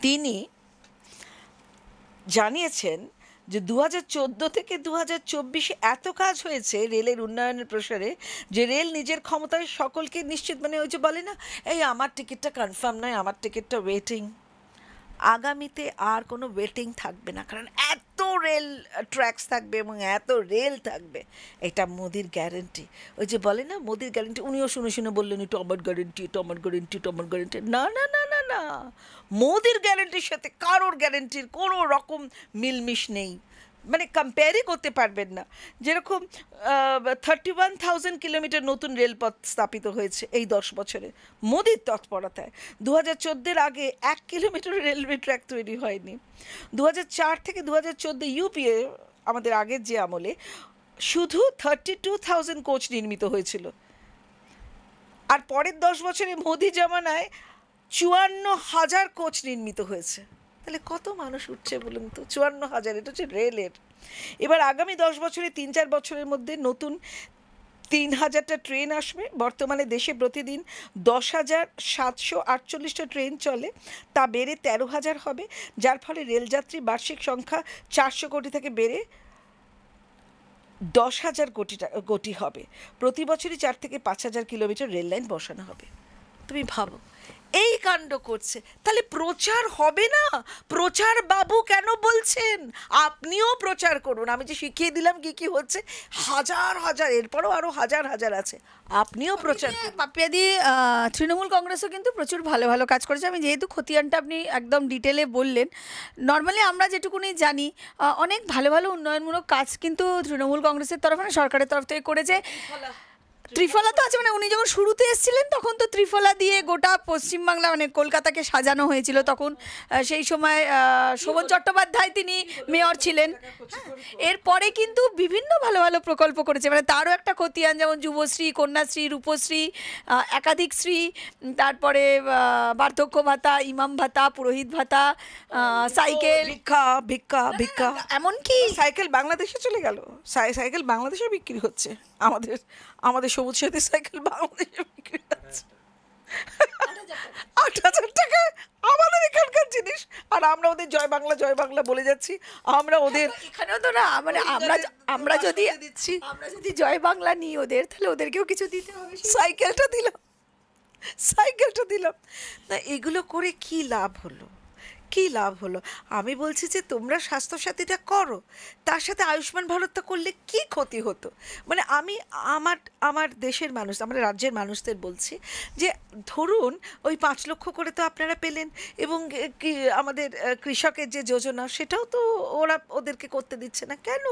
তিনি জানিয়েছেন যে 2014 থেকে 2024 এত কাজ হয়েছে রেলের উন্নয়নের প্রসারে, যে রেল নিজের ক্ষমতায় সকলকে নিশ্চিত, মানে ওই যে বলে না, এই আমার টিকিটটা কনফার্ম নয়, আমার টিকিটটা ওয়েটিং। আগামীতে আর কোনো ওয়েটিং থাকবে না, কারণ এত রেল ট্র্যাকস থাকবে এবং এত রেল থাকবে। এটা মোদির গ্যারেন্টি। ওই যে বলে না মোদির গ্যারেন্টি, উনিও শুনে বললেন এটা আমার গ্যারেন্টি, না না না না না, মোদির গ্যারেন্টির সাথে কারোর গ্যারেন্টির কোনো রকম মিলমিশ নেই, মানে কম্পেয়ারই করতে পারবেন না। যেরকম 31,000 কিলোমিটার নতুন রেলপথ স্থাপিত হয়েছে এই 10 বছরে মোদির তৎপরতায়। 2014-এর আগে 1 কিলোমিটার রেলওয়ে ট্র্যাক তৈরি হয়নি। 2004 থেকে 2014 ইউপিএ, আমাদের আগের যে আমলে, শুধু 32,000 কোচ নির্মিত হয়েছিল। আর পরের 10 বছরে মোদি জমানায় 54,000 কোচ নির্মিত হয়েছে। তাহলে কত মানুষ উঠছে বলুন তো? 54,000, এটা হচ্ছে রেলের। এবার আগামী 10 বছরে 3-4 বছরের মধ্যে নতুন 3,000টা ট্রেন আসবে। বর্তমানে দেশে প্রতিদিন 10,748টা ট্রেন চলে, তা বেড়ে 13,000 হবে, যার ফলে রেলযাত্রী বার্ষিক সংখ্যা 400 কোটি থেকে বেড়ে 10,000 কোটি হবে। প্রতি বছরই 4 থেকে 5,000 কিলোমিটার রেল লাইন বসানো হবে। তুমি ভাবো, এই কাণ্ড করছে, তাহলে প্রচার হবে না? প্রচার বাবু কেন বলছেন? আপনিও প্রচার করুন। আমি যে শিখিয়ে দিলাম কি কি হচ্ছে, হাজার হাজার, এরপরও আরো হাজার হাজার আছে, আপনিও প্রচার করুন। পাপিয়াদি, তৃণমূল কংগ্রেসও কিন্তু প্রচুর ভালো ভালো কাজ করেছে। আমি যেহেতু খতিয়ানটা আপনি একদম ডিটেলে বললেন, নর্মালি আমরা যেটুকুনি জানি অনেক ভালো ভালো উন্নয়নমূলক কাজ কিন্তু তৃণমূল কংগ্রেসের তরফ, মানে সরকারের তরফ থেকে করেছে। ত্রিফলা তো আছে, মানে উনি যখন শুরুতে এসেছিলেন তখন তো ত্রিফলা দিয়ে গোটা পশ্চিমবাংলা মানে কলকাতাকে সাজানো হয়েছিল। তখন সেই সময় শোভন চট্টোপাধ্যায় তিনি মেয়র ছিলেন। এরপরে কিন্তু বিভিন্ন ভালো ভালো প্রকল্প করেছে, মানে তারও একটা খতিয়ান, যেমন যুবশ্রী, কন্যাশ্রী, রূপশ্রী, একাধিক শ্রী, তারপরে বার্ধক্য ভাতা, ইমাম ভাতা, পুরোহিত ভাতা, সাইকেল, ভিক্ষা ভিক্ষা ভিক্ষা, এমনকি সাইকেল বাংলাদেশে চলে গেল। সাইকেল বাংলাদেশে বিক্রি হচ্ছে, আমাদের আমাদের সবুজ সাথী সাইকেল বাংলাদেশে বিক্রি হচ্ছে 8,000 টাকা, আমাদের এখানকার জিনিস। আর আমরা ওদের জয় বাংলা বলে যাচ্ছি। আমরা ওদের এখানেও তো না, মানে আমরা যদি জয় বাংলা নিই ওদের, তাহলে ওদেরকেও কিছু দিতে হবে। সাইকেলটা দিলাম না, এগুলো করে কি লাভ হলো? কি লাভ হলো? আমি বলছি যে তোমরা স্বাস্থ্যসাথীটা করো, তার সাথে আয়ুষ্মান ভারতটা করলে কি ক্ষতি হতো? মানে আমি আমার দেশের মানুষ, আমার রাজ্যের মানুষদের বলছি যে ধরুন ওই 5 লক্ষ করে তো আপনারা পেলেন, এবং আমাদের কৃষকের যে যোজনা, সেটাও তো ওদেরকে করতে দিচ্ছে না কেন?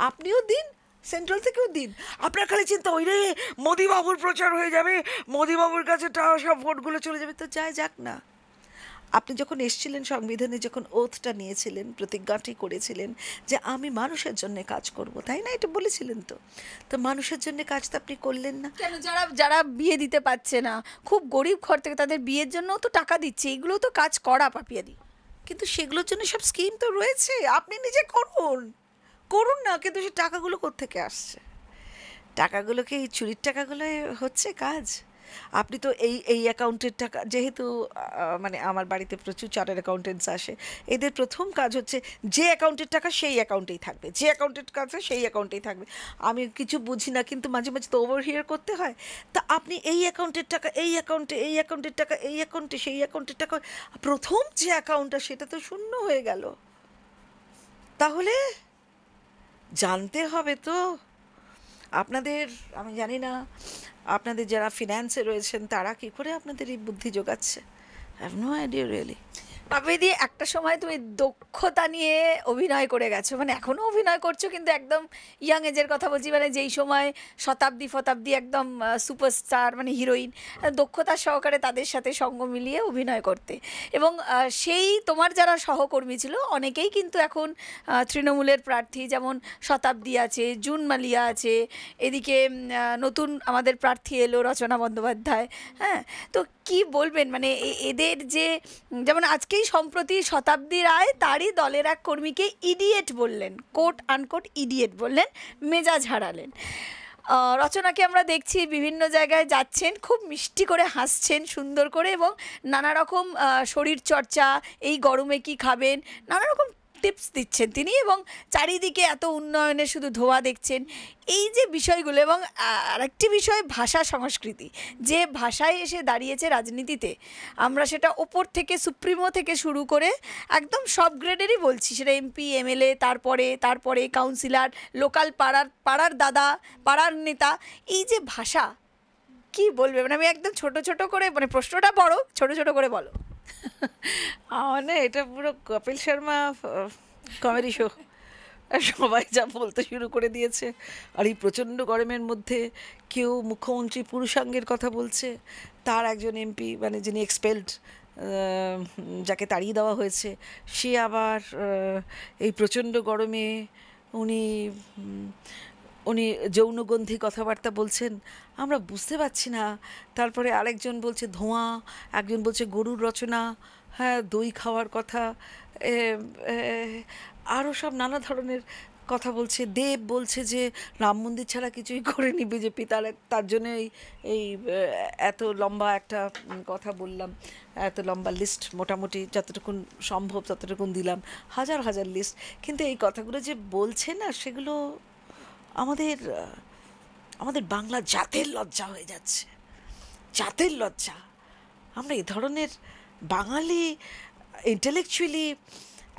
আপনিও দিন, সেন্ট্রাল থেকেও দিন। আপনার খালি চিন্তা, ওই রে মোদিবাবুর প্রচার হয়ে যাবে, মোদিবাবুর কাছে সব ভোটগুলো চলে যাবে। তো যাক না। আপনি যখন এসেছিলেন, সংবিধানে যখন ওথটা নিয়েছিলেন, প্রতিজ্ঞাটি করেছিলেন যে আমি মানুষের জন্য কাজ করব, তাই না? এটা বলেছিলেন তো মানুষের জন্য কাজ তো আপনি করলেন না কেন? যারা বিয়ে দিতে পারছে না, খুব গরিব ঘর থেকে, তাদের বিয়ের জন্যও তো টাকা দিচ্ছে, এগুলো তো কাজ করা পাপিয়াদি। কিন্তু সেগুলোর জন্য সব স্কিম তো রয়েছে, আপনি নিজে করুন না। কিন্তু সে টাকাগুলো কোত্থেকে আসছে? টাকাগুলো কি চুরির টাকাগুলো হচ্ছে কাজ? আপনি তো এই অ্যাকাউন্টের টাকা, যেহেতু মানে আমার বাড়িতে প্রচুর চার্টার্ড অ্যাকাউন্টেন্টস আসে, এদের প্রথম কাজ হচ্ছে যে অ্যাকাউন্টের টাকা সেই অ্যাকাউন্টেই থাকবে, যে অ্যাকাউন্টের কাজ সেই অ্যাকাউন্টেই থাকবে। আমি কিছু বুঝি না, কিন্তু মাঝে মাঝে তো ওভার হিয়ার করতে হয়। তা আপনি এই অ্যাকাউন্টের টাকা এই অ্যাকাউন্টে, এই অ্যাকাউন্টের টাকা এই অ্যাকাউন্টে, সেই অ্যাকাউন্টের টাকা, প্রথম যে অ্যাকাউন্টটা সেটা তো শূন্য হয়ে গেল। তাহলে জানতে হবে তো আপনাদের, আমি জানি না আপনাদের যারা ফিন্যান্সে রয়েছেন তারা কি করে আপনাদের এই বুদ্ধি যোগাচ্ছে। I have no idea really. পাপিয়াদি, একটা সময় তুমি দক্ষতা নিয়ে অভিনয় করে গেছো, মানে এখনও অভিনয় করছো, কিন্তু একদম ইয়াং এজের কথা বলছি, মানে যেই সময় শতাব্দী একদম সুপারস্টার, মানে হিরোইন, দক্ষতার সহকারে তাদের সাথে সঙ্গ মিলিয়ে অভিনয় করতে। এবং সেই তোমার যারা সহকর্মী ছিল অনেকেই কিন্তু এখন তৃণমূলের প্রার্থী, যেমন শতাব্দী আছে, জুন মালিয়া আছে, এদিকে নতুন আমাদের প্রার্থী এলো রচনা বন্দ্যোপাধ্যায়। হ্যাঁ, তো কি বলবেন, মানে এদের যে, যেমন আজকেই সম্প্রতি শতাব্দী রায় তারই দলের এক কর্মীকে ইডিয়েট বললেন, কোট আনকোট ইডিয়েট বললেন, মেজাজ হারালেন। রচনাকে আমরা দেখছি বিভিন্ন জায়গায় যাচ্ছেন, খুব মিষ্টি করে হাসছেন, সুন্দর করে, এবং নানা রকম শরীর চর্চা, এই গরমে কি খাবেন, নানা রকম টিপস দিচ্ছেন তিনি, এবং চারিদিকে এত উন্নয়নের শুধু ধোঁয়া দেখছেন। এই যে বিষয়গুলো, এবং আরেকটি বিষয় ভাষা সংস্কৃতি, যে ভাষায় এসে দাঁড়িয়েছে রাজনীতিতে, আমরা সেটা ওপর থেকে সুপ্রিমো থেকে শুরু করে একদম সব গ্রেডেরই বলছি, সেটা এমপি, এমএলএ, তারপরে কাউন্সিলর, লোকাল পাড়ার দাদা, পাড়ার নেতা, এই যে ভাষা, কি বলবে? মানে আমি একদম ছোট করে, মানে প্রশ্নটা বড়, ছোট করে বলো। মানে এটা পুরো কপিল শর্মা কমেডি শো, সবাই যা বলতে শুরু করে দিয়েছে। আর এই প্রচণ্ড গরমের মধ্যে কেউ মুখ্যমন্ত্রী পুরুষাঙ্গের কথা বলছে, তার একজন এমপি, মানে যিনি এক্সপেলড, যাকে তাড়িয়ে দেওয়া হয়েছে, সে আবার এই প্রচণ্ড গরমে উনি যৌনগন্ধি কথাবার্তা বলছেন, আমরা বুঝতে পারছি না। তারপরে আরেকজন বলছে ধোঁয়া, একজন বলছে গরুর রচনা, হ্যাঁ, দই খাওয়ার কথা, এ, এ, আরও সব নানা ধরনের কথা বলছে। দেব বলছে যে রাম মন্দির ছাড়া কিছুই করেনি বিজেপি, তার জন্য এই এই এত লম্বা একটা কথা বললাম, এত লম্বা লিস্ট, মোটামুটি যতটুকুন সম্ভব ততটুকুন দিলাম, হাজার হাজার লিস্ট। কিন্তু এই কথাগুলো যে বলছে না, সেগুলো আমাদের আমাদের বাংলা জাতের লজ্জা হয়ে যাচ্ছে, জাতের লজ্জা। আমরা এ ধরনের বাঙালি ইন্টেলেকচুয়ালি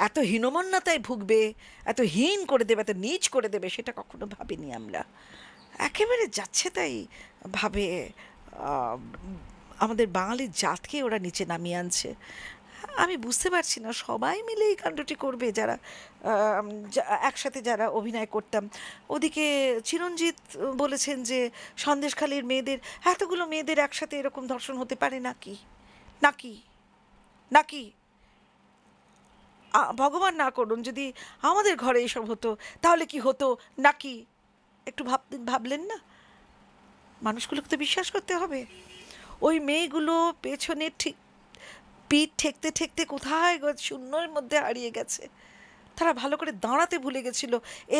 এত হীনমন্যতায় ভুগবে, এত হীন করে দেবে, এত নীচ করে দেবে, সেটা কখনো ভাবিনি আমরা। একেবারে যাচ্ছে তাই ভাবে আমাদের বাঙালির জাতকে ওরা নিচে নামিয়ে আনছে। আমি বুঝতে পারছি না, সবাই মিলে এই কাণ্ডটি করবে যারা একসাথে যারা অভিনয় করতাম। ওদিকে চিরঞ্জিত বলেছেন যে সন্দেশখালির মেয়েদের, এতগুলো মেয়েদের একসাথে এরকম ধর্ষণ হতে পারে নাকি, নাকি নাকি ভগবান না করুন যদি আমাদের ঘরে এসব হতো তাহলে কি হতো নাকি? একটু ভাবলেন না? মানুষগুলোকে তো বিশ্বাস করতে হবে। ওই মেয়েগুলো পেছনে ঠিক পিঠ ঠেকতে ঠেকতে কোথায় শূন্যের মধ্যে হারিয়ে গেছে। তারা ভালো করে দাঁড়াতে ভুলে গেছিল।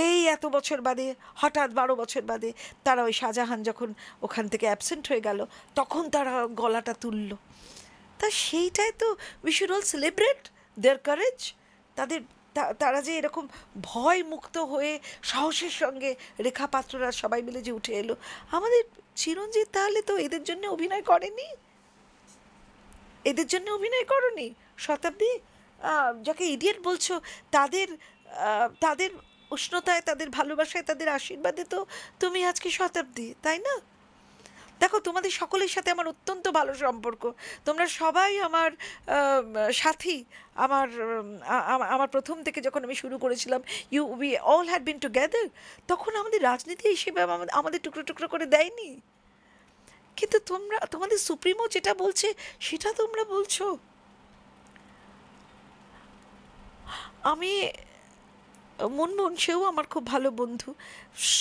এই এত বছর বাদে, হঠাৎ 12 বছর বাদে তারা ওই শাহজাহান যখন ওখান থেকে অ্যাবসেন্ট হয়ে গেল, তখন তারা গলাটা তুলল। তা সেইটাই তো we should all celebrate their courage. তাদের তারা যে এরকম ভয় মুক্ত হয়ে সাহসের সঙ্গে রেখা পাত্ররা সবাই মিলে যে উঠে এলো। আমাদের চিরঞ্জিত তাহলে তো এদের জন্য অভিনয় করেনি, এদের জন্য অভিনয় করনি শতাব্দী? যাকে ইডিয়েট বলছো, তাদের তাদের উষ্ণতায়, তাদের ভালোবাসায়, তাদের আশীর্বাদে তো তুমি আজকে শতাব্দী, তাই না? দেখো, তোমাদের সকলের সাথে আমার অত্যন্ত ভালো সম্পর্ক। তোমরা সবাই আমার সাথী। আমার আমার প্রথম থেকে যখন আমি শুরু করেছিলাম, we all had been together, তখন আমাদের রাজনীতি হিসেবে আমাদের টুকরো টুকরো করে দেয়নি। কিন্তু তোমাদের সুপ্রিমো যেটা বলছে সেটা তোমরা বলছো। আমি মুনমুন, সেও আমার খুব ভালো বন্ধু,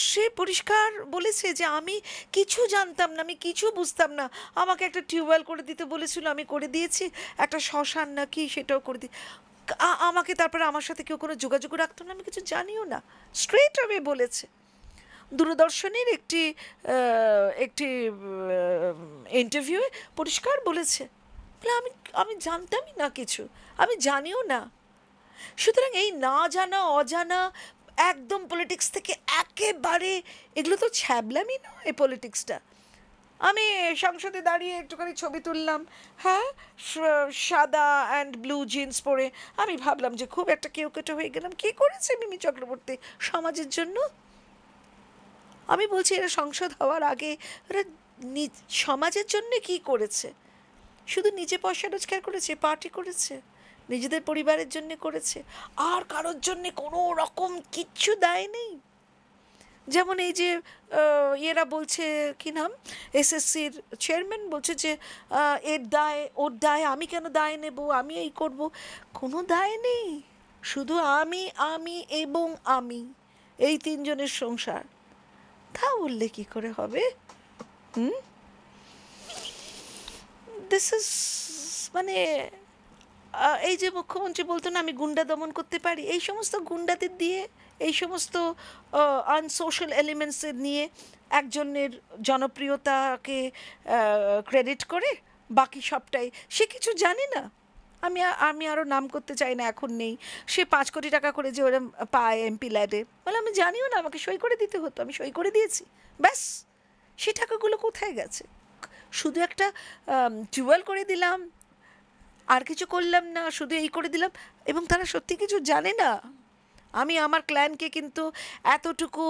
সে পরিষ্কার বলেছে যে আমি কিছু জানতাম না, আমি কিছু বুঝতাম না। আমাকে একটা টিউবওয়েল করে দিতে বলেছিল, আমি করে দিয়েছি। একটা শ্মশান নাকি সেটাও করে দিই। আমাকে তারপরে আমার সাথে কেউ কোনো যোগাযোগ রাখতো না, আমি কিছু জানিও না, স্ট্রেট অ্যাওয়ে বলেছে। দূরদর্শনের একটি একটি ইন্টারভিউয়ে পরিষ্কার বলেছে, বলে আমি আমি জানতামই না কিছু, আমি জানিও না। সুতরাং এই না জানা, অজানা, একদম পলিটিক্স থেকে একেবারে, এগুলো তো ছ্যাবলামি না এই পলিটিক্সটা। আমি সংসদে দাঁড়িয়ে একটুখানি ছবি তুললাম, হ্যাঁ, সাদা অ্যান্ড ব্লু জিন্স পরে, আমি ভাবলাম যে খুব একটা কেউকেটো হয়ে গেলাম। কী করেছে মিমি চক্রবর্তী সমাজের জন্য? আমি বলছি এরা সংসদ হওয়ার আগে এরা সমাজের জন্যে কী করেছে? শুধু নিজে পয়সা রোজগার করেছে, পার্টি করেছে, নিজেদের পরিবারের জন্য করেছে, আর কারোর জন্যে কোনো রকম কিচ্ছু দায় নেই। যেমন এই যে এরা বলছে, কি নাম, এসএসসির চেয়ারম্যান বলছে যে এর দায়, ওর দায়, আমি কেন দায় নেব, আমি এই করব। কোনো দায় নেই, শুধু আমি, আমি এবং আমি, এই 3 জনের সংসার। তা বললে কি করে হবে? দিস ইজ, মানে এই যে মুখ্যমন্ত্রী বলতো না আমি গুন্ডা দমন করতে পারি, এই সমস্ত গুন্ডাদের দিয়ে, এই সমস্ত আনসোশ্যাল এলিমেন্টসের নিয়ে একজনের জনপ্রিয়তাকে ক্রেডিট করে বাকি সবটাই সে কিছু জানে না। আমি আরও নাম করতে চাই না, এখন নেই। সে 5 কোটি টাকা করে যে ওরা পায় এমপি ল্যাডে, বলে আমি জানিও না, আমাকে সই করে দিতে হতো, আমি সই করে দিয়েছি, ব্যাস। সে টাকাগুলো কোথায় গেছে? শুধু একটা টিউবওয়েল করে দিলাম, আর কিছু করলাম না, শুধু এই করে দিলাম, এবং তারা সত্যি কিছু জানে না। আমি আমার ক্ল্যানকে কিন্তু এতটুকু,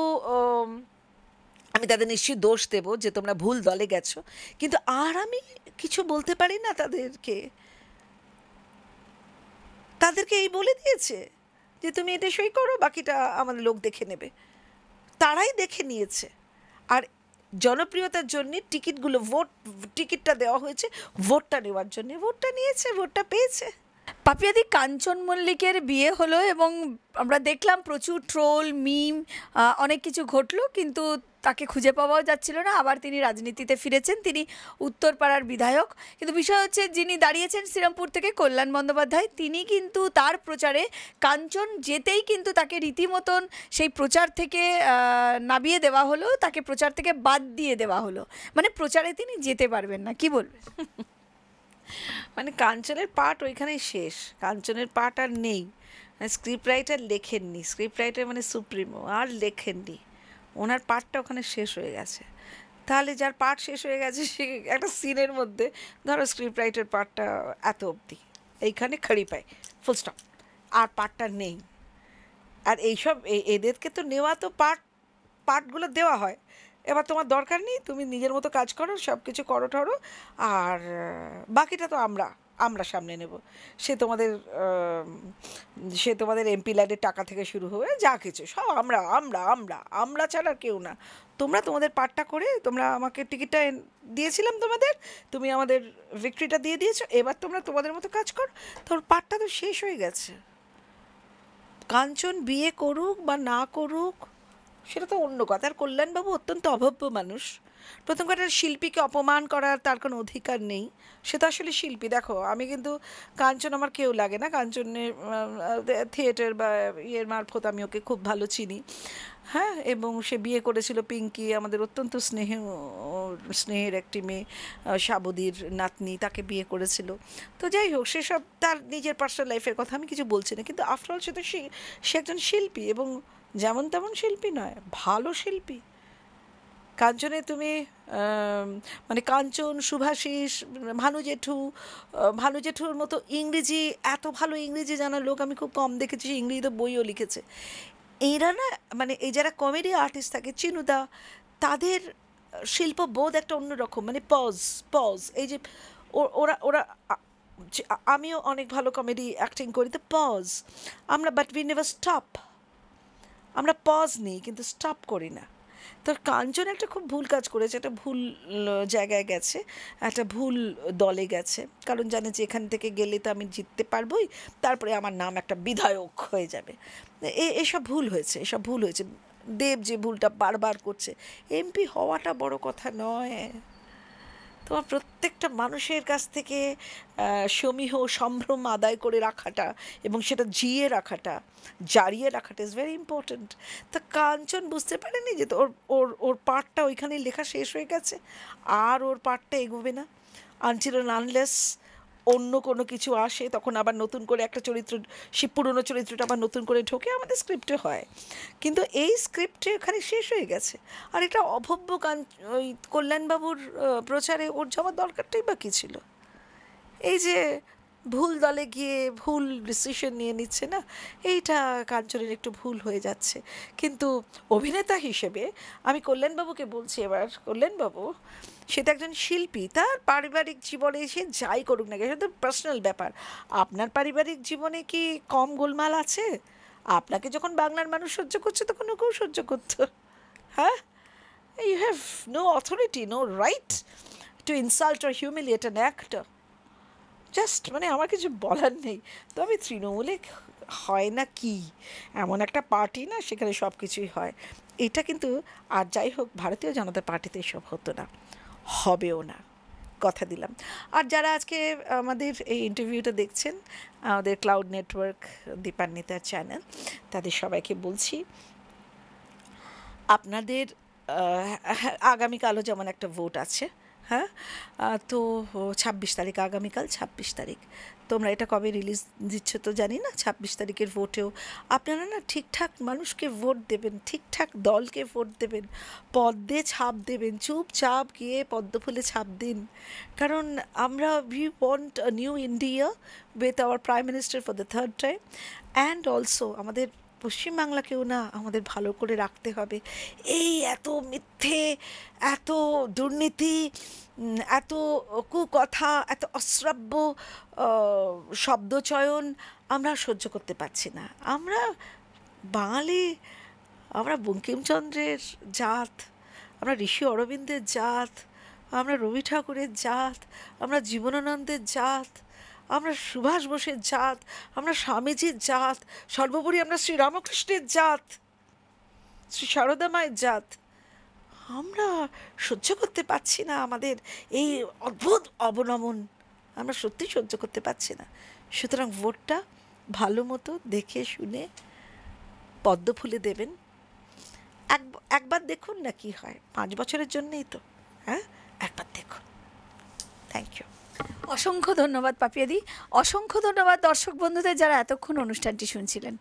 আমি তাদের নিশ্চয়ই দোষ দেব যে তোমরা ভুল দলে গেছো, কিন্তু আর আমি কিছু বলতে পারি না তাদেরকে। তাদেরকে এই বলে দিয়েছে যে তুমি এটা সই করো, বাকিটা আমাদের লোক দেখে নেবে। তারাই দেখে নিয়েছে। আর জনপ্রিয়তার জন্যে টিকিটগুলো, টিকিটটা দেওয়া হয়েছে ভোটটা নেওয়ার জন্যে, ভোটটা নিয়েছে, ভোটটা পেয়েছে, পাপিয়াদি, কাঞ্চন মল্লিকের বিয়ে হলো এবং আমরা দেখলাম প্রচুর ট্রোল, মিম, অনেক কিছু ঘটলো, কিন্তু তাকে খুঁজে পাওয়াও যাচ্ছিল না। আবার তিনি রাজনীতিতে ফিরেছেন, তিনি উত্তরপাড়ার বিধায়ক। কিন্তু বিষয় হচ্ছে, যিনি দাঁড়িয়েছেন শ্রীরামপুর থেকে, কল্যাণ বন্দ্যোপাধ্যায়, তিনি কিন্তু তার প্রচারে কাঞ্চন যেতেই কিন্তু তাকে রীতিমতন সেই প্রচার থেকে নামিয়ে দেওয়া হলো, তাকে প্রচার থেকে বাদ দিয়ে দেওয়া হলো। মানে প্রচারে তিনি যেতে পারবেন না, কি বলবেন? মানে কাঞ্চনের পার্ট ওইখানেই শেষ, কাঞ্চনের পার্ট আর নেই। স্ক্রিপ্ট রাইটার লেখেননি, স্ক্রিপ্ট রাইটার মানে সুপ্রিমো, আর লেখেননি, ওনার পার্টটা ওখানে শেষ হয়ে গেছে। তাহলে যার পার্ট শেষ হয়ে গেছে, সে একটা সিনের মধ্যে ধরো স্ক্রিপ্ট রাইটার পার্টটা এত অবধি, এইখানে খড়ি পায়, ফুল স্টপ, আর পার্টটা নেই। আর এইসব এদেরকে তো নেওয়া, তো পার্টগুলো দেওয়া হয়, এবার তোমার দরকার নেই, তুমি নিজের মতো কাজ করো, সব কিছু করো ঠরো, আর বাকিটা তো আমরা সামনে নেব। সে তোমাদের এমপি ল্যাডের টাকা থেকে শুরু হয়ে যা কিছু সব আমরা ছাড়া আর কেউ না। তোমরা তোমাদের পার্টটা করে, তোমরা আমাকে টিকিটটা দিয়েছিলাম তোমাদের, তুমি আমাদের ভিক্টরিটা দিয়ে দিয়েছো, এবার তোমরা তোমাদের মতো কাজ করো। তোর পার্টটা তো শেষ হয়ে গেছে। কাঞ্চন বিয়ে করুক বা না করুক সেটা তো অন্য কথা। আর কল্যাণবাবু অত্যন্ত অভব্য মানুষ। প্রথম কথা, শিল্পীকে অপমান করার তার কোনো অধিকার নেই, সে তো আসলে শিল্পী। দেখো, আমি কিন্তু কাঞ্চন আমার কেউ লাগে না, কাঞ্চনের থিয়েটার বা ইয়ের মারফত আমি ওকে খুব ভালো চিনি, হ্যাঁ। এবং সে বিয়ে করেছিল পিঙ্কি, আমাদের অত্যন্ত স্নেহের একটি মেয়ে, শাবদির নাতনি, তাকে বিয়ে করেছিল। তো যাই হোক, সেসব তার নিজের পার্সোনাল লাইফের কথা আমি কিছু বলছি না, কিন্তু আফটারঅল সে তো সে একজন শিল্পী, এবং যেমন তেমন শিল্পী নয়, ভালো শিল্পী। কাঞ্চনে তুমি মানে কাঞ্চন, শুভাশিস, ভানু জেঠুর মতো ইংরেজি, এত ভালো ইংরেজি জানার লোক আমি খুব কম দেখেছি। ইংরেজিতে বইও লিখেছে। এরা না, মানে এই যারা কমেডি আর্টিস্ট থাকে, চিনুদা, তাদের শিল্পবোধ একটা অন্যরকম, মানে পজ, এই যে ওরা ওরা আমিও অনেক ভালো কমেডি অ্যাক্টিং করি, তো পজ আমরা, বাট উই নেভার স্টপ। আমরা পজ নিই কিন্তু স্টপ করি না। তো কাঞ্চন একটা খুব ভুল কাজ করেছে, একটা ভুল জায়গায় গেছে, একটা ভুল দলে গেছে, কারণ জানে যে এখান থেকে গেলে তো আমি জিততে পারবোই, তারপরে আমার নাম একটা বিধায়ক হয়ে যাবে। এসব ভুল হয়েছে, দেব যে ভুলটা বারবার করছে, এমপি হওয়াটা বড় কথা নয়, তোমার প্রত্যেকটা মানুষের কাছ থেকে সমীহ সম্ভ্রম আদায় করে রাখাটা এবং সেটা জারিয়ে রাখাটা ইজ ভেরি ইম্পর্ট্যান্ট। তা কাঞ্চন বুঝতে পারেনি যে ওর ওর ওর পার্টটা ওইখানেই লেখা শেষ হয়ে গেছে, আর ওর পার্টটা এগোবে না আনটিল অ্যান্ড আনলেস অন্য কোনো কিছু আসে, তখন আবার নতুন করে একটা চরিত্র, সে পুরনো চরিত্রটা আবার নতুন করে ঢোকে আমাদের স্ক্রিপ্টে হয়, কিন্তু এই স্ক্রিপ্টে এখানে শেষ হয়ে গেছে। আর এটা অভব্য ওই কল্যাণবাবুর প্রচারে ওর যাওয়ার দরকারটাই বা কী ছিল? এই যে ভুল দলে গিয়ে ভুল ডিসিশন নিয়ে নিচ্ছে না, এইটা কাঞ্চনের একটু ভুল হয়ে যাচ্ছে। কিন্তু অভিনেতা হিসেবে আমি কল্যাণবাবুকে বলছি, এবার কল্যাণবাবু, সে তো একজন শিল্পী, তার পারিবারিক জীবনে সে যাই করুক না, সেটা তো পার্সোনাল ব্যাপার। আপনার পারিবারিক জীবনে কি কম গোলমাল আছে? আপনাকে যখন বাংলার মানুষ সহ্য করছে, তখন ওকেও সহ্য করতো, হ্যাঁ? You have no authority, no right to insult or humiliate an actor. Just মানে আমার কিছু বলার নেই। তবে তৃণমূলে হয় না কি, এমন একটা পার্টি না, সেখানে সব কিছুই হয়। এটা কিন্তু, আর যাই হোক, ভারতীয় জনতা পার্টিতে এসব হতো না, হবেও না, কথা দিলাম। আর যারা আজকে আমাদের এই ইন্টারভিউটা দেখছেন, আমাদের ক্লাউড নেটওয়ার্ক দীপান্বিতার চ্যানেল, তাদের সবাইকে বলছি, আপনাদের আগামীকালও যেমন একটা ভোট আছে, হ্যাঁ, তো 26 তারিখ, আগামীকাল 26 তারিখ, তোমরা এটা কবে রিলিজ দিচ্ছ তো জানি না, 26 তারিখের ভোটেও আপনারা না ঠিকঠাক মানুষকে ভোট দেবেন, ঠিকঠাক দলকে ভোট দেবেন, পদ্মে ছাপ দেবেন, চুপচাপ গিয়ে পদ্ম ফুলে ছাপ দিন। কারণ আমরা we want a new India with our prime minister for the third time, and also আমাদের পশ্চিমবাংলাকেও না আমাদের ভালো করে রাখতে হবে। এই এত মিথ্যে, এত দুর্নীতি, এত কুকথা, এত অশ্রাব্য শব্দচয়ন আমরা সহ্য করতে পারছি না। আমরা বাঙালি, আমরা বঙ্কিমচন্দ্রের জাত, আমরা ঋষি অরবিন্দের জাত, আমরা রবি ঠাকুরের জাত, আমরা জীবনানন্দের জাত, আমরা সুভাষ বোসের জাত, আমরা স্বামীজির জাত, সর্বোপরি আমরা শ্রীরামকৃষ্ণের জাত, শ্রী সারদা মায়ের জাত। আমরা সহ্য করতে পারছি না আমাদের এই অদ্ভুত অবনমন, আমরা সত্যি সহ্য করতে পারছি না। সুতরাং ভোটটা ভালো মতো দেখে শুনে পদ্ম ফুলে দেবেন। একবার দেখুন না কি হয়, 5 বছরের জন্যই তো, হ্যাঁ, একবার দেখুন। Thank you. অসংখ্য ধন্যবাদ পাপিয়াদি, অসংখ্য ধন্যবাদ দর্শক বন্ধুদের যারা এতক্ষণ অনুষ্ঠানটি শুনছিলেন।